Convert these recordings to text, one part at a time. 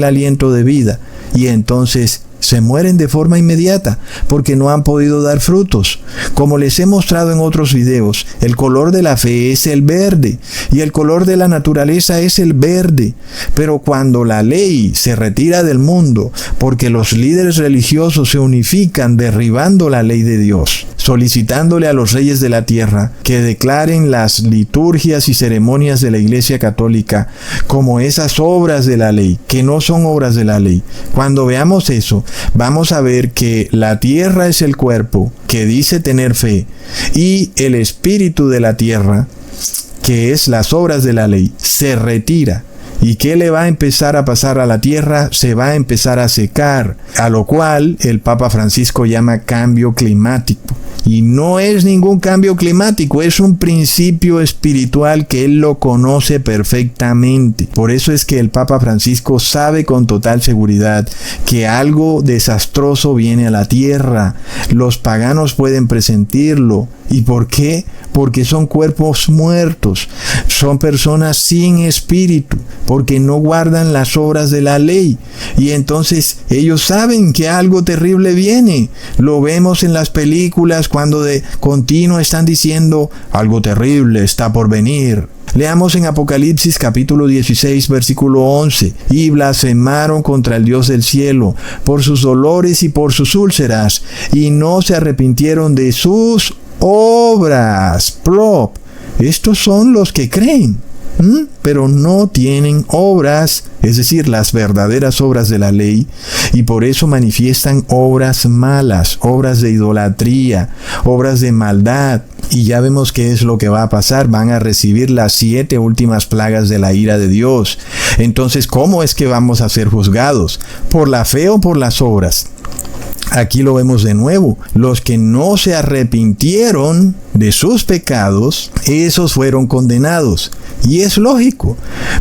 el aliento de vida, y entonces se mueren de forma inmediata porque no han podido dar frutos. Como les he mostrado en otros videos, el color de la fe es el verde y el color de la naturaleza es el verde. Pero cuando la ley se retira del mundo porque los líderes religiosos se unifican derribando la ley de Dios, solicitándole a los reyes de la tierra que declaren las liturgias y ceremonias de la Iglesia Católica como esas obras de la ley, que no son obras de la ley. Cuando veamos eso, vamos a ver que la tierra es el cuerpo que dice tener fe y el espíritu de la tierra, que es las obras de la ley, se retira. ¿Y qué le va a empezar a pasar a la tierra? Se va a empezar a secar, a lo cual el Papa Francisco llama cambio climático. Y no es ningún cambio climático, es un principio espiritual que él lo conoce perfectamente. Por eso es que el Papa Francisco sabe con total seguridad que algo desastroso viene a la tierra. Los paganos pueden presentirlo. ¿Y por qué? Porque son cuerpos muertos, son personas sin espíritu, porque no guardan las obras de la ley. Y entonces ellos saben que algo terrible viene. Lo vemos en las películas cuando de continuo están diciendo algo terrible está por venir. Leamos en Apocalipsis capítulo 16 versículo 11. Y blasfemaron contra el Dios del cielo por sus dolores y por sus úlceras, y no se arrepintieron de sus obras. Plop. Estos son los que creen, pero no tienen obras, es decir, las verdaderas obras de la ley, y por eso manifiestan obras malas, obras de idolatría, obras de maldad. Y ya vemos qué es lo que va a pasar. Van a recibir las 7 últimas plagas de la ira de Dios. Entonces, ¿cómo es que vamos a ser juzgados? ¿Por la fe o por las obras? Aquí lo vemos de nuevo. Los que no se arrepintieron de sus pecados, esos fueron condenados. Y es lógico,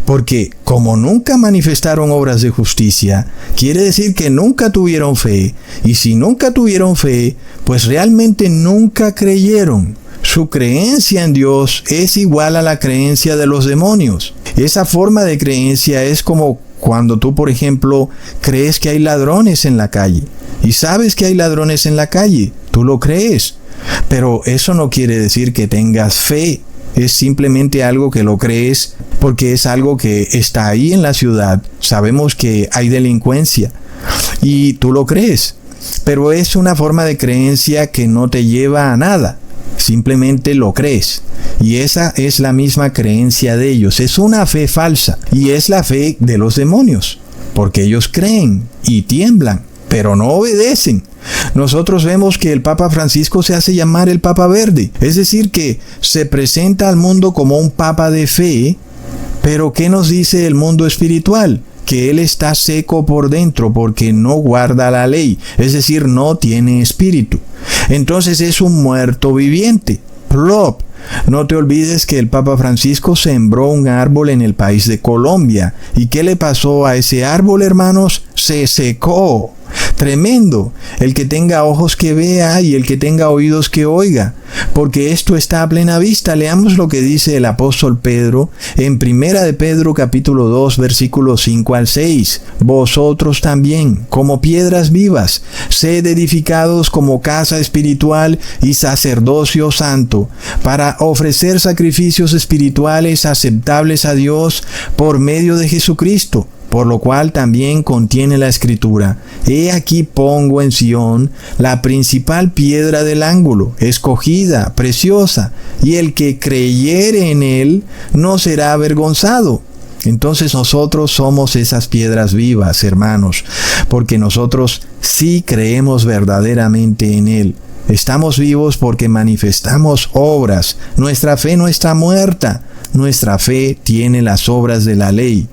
porque como nunca manifestaron obras de justicia, quiere decir que nunca tuvieron fe. Y si nunca tuvieron fe, pues realmente nunca creyeron. Su creencia en Dios es igual a la creencia de los demonios. Esa forma de creencia es como cuando tú, por ejemplo, crees que hay ladrones en la calle. Y sabes que hay ladrones en la calle, tú lo crees, pero eso no quiere decir que tengas fe, es simplemente algo que lo crees porque es algo que está ahí en la ciudad. Sabemos que hay delincuencia y tú lo crees, pero es una forma de creencia que no te lleva a nada, simplemente lo crees. Y esa es la misma creencia de ellos, es una fe falsa y es la fe de los demonios, porque ellos creen y tiemblan, pero no obedecen. Nosotros vemos que el Papa Francisco se hace llamar el Papa Verde, es decir, que se presenta al mundo como un Papa de fe, pero ¿qué nos dice el mundo espiritual? Que él está seco por dentro porque no guarda la ley, es decir, no tiene espíritu. Entonces es un muerto viviente. Plop. No te olvides que el Papa Francisco sembró un árbol en el país de Colombia. ¿Y qué le pasó a ese árbol, hermanos? Se secó. Tremendo. El que tenga ojos que vea y el que tenga oídos que oiga, porque esto está a plena vista. Leamos lo que dice el apóstol Pedro en Primera de Pedro capítulo 2 versículos 5 al 6. Vosotros también, como piedras vivas, sed edificados como casa espiritual y sacerdocio santo, para ofrecer sacrificios espirituales aceptables a Dios por medio de Jesucristo. Por lo cual también contiene la Escritura: He aquí pongo en Sión la principal piedra del ángulo, escogida, preciosa, y el que creyere en él no será avergonzado. Entonces nosotros somos esas piedras vivas, hermanos, porque nosotros sí creemos verdaderamente en él. Estamos vivos porque manifestamos obras. Nuestra fe no está muerta. Nuestra fe tiene las obras de la ley.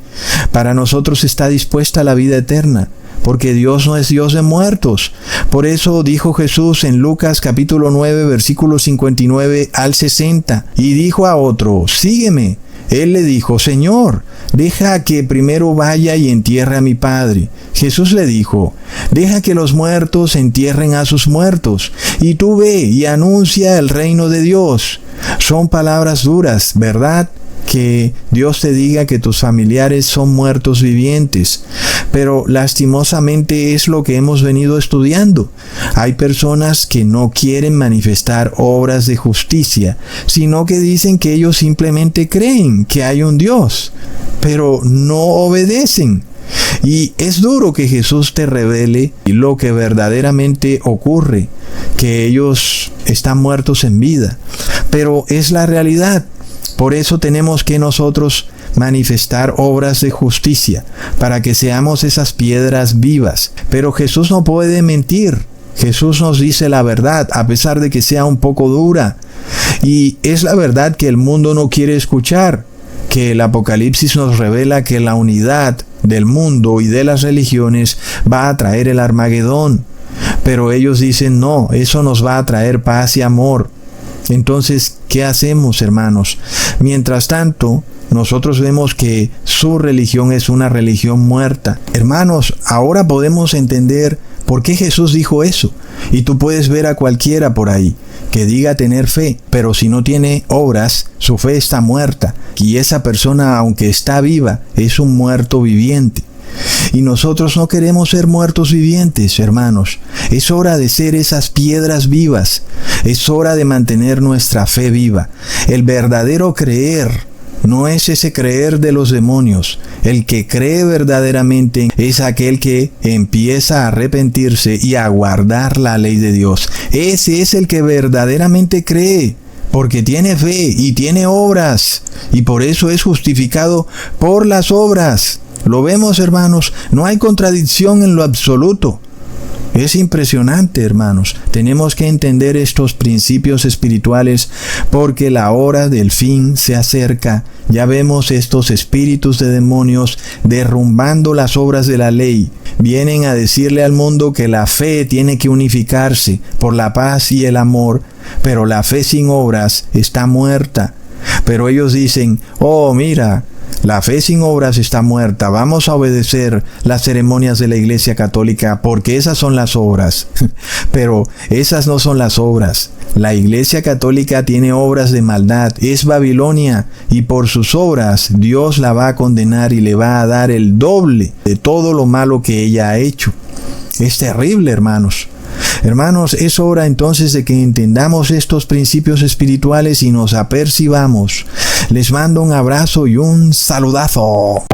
Para nosotros está dispuesta la vida eterna, porque Dios no es Dios de muertos. Por eso dijo Jesús en Lucas capítulo 9, versículos 59 al 60, y dijo a otro: sígueme. Él le dijo: Señor, deja que primero vaya y entierre a mi padre. Jesús le dijo: deja que los muertos entierren a sus muertos, y tú ve y anuncia el reino de Dios. Son palabras duras, ¿verdad? que Dios te diga que tus familiares son muertos vivientes, pero lastimosamente es lo que hemos venido estudiando. Hay personas que no quieren manifestar obras de justicia, sino que dicen que ellos simplemente creen que hay un Dios, pero no obedecen. Y es duro que Jesús te revele lo que verdaderamente ocurre, que ellos están muertos en vida, pero es la realidad. Por eso tenemos que nosotros manifestar obras de justicia, para que seamos esas piedras vivas. Pero Jesús no puede mentir. Jesús nos dice la verdad, a pesar de que sea un poco dura. Y es la verdad que el mundo no quiere escuchar, que el Apocalipsis nos revela que la unidad del mundo y de las religiones va a traer el Armagedón. Pero ellos dicen, no, eso nos va a traer paz y amor. Entonces, ¿qué hacemos, hermanos? Mientras tanto, nosotros vemos que su religión es una religión muerta. Hermanos, ahora podemos entender por qué Jesús dijo eso. Y tú puedes ver a cualquiera por ahí que diga tener fe, pero si no tiene obras, su fe está muerta. Y esa persona, aunque está viva, es un muerto viviente. Y nosotros no queremos ser muertos vivientes, hermanos. Es hora de ser esas piedras vivas. Es hora de mantener nuestra fe viva. El verdadero creer no es ese creer de los demonios. El que cree verdaderamente es aquel que empieza a arrepentirse y a guardar la ley de Dios. Ese es el que verdaderamente cree, porque tiene fe y tiene obras, y por eso es justificado por las obras. Lo vemos, hermanos, no hay contradicción en lo absoluto. Es impresionante, hermanos. Tenemos que entender estos principios espirituales porque la hora del fin se acerca. Ya vemos estos espíritus de demonios derrumbando las obras de la ley. Vienen a decirle al mundo que la fe tiene que unificarse por la paz y el amor, pero la fe sin obras está muerta. Pero ellos dicen, oh, mira, la fe sin obras está muerta. Vamos a obedecer las ceremonias de la Iglesia Católica porque esas son las obras. Pero esas no son las obras. La Iglesia Católica tiene obras de maldad. Es Babilonia y por sus obras Dios la va a condenar y le va a dar el doble de todo lo malo que ella ha hecho. Es terrible, hermanos. Hermanos, es hora entonces de que entendamos estos principios espirituales y nos apercibamos. Les mando un abrazo y un saludazo.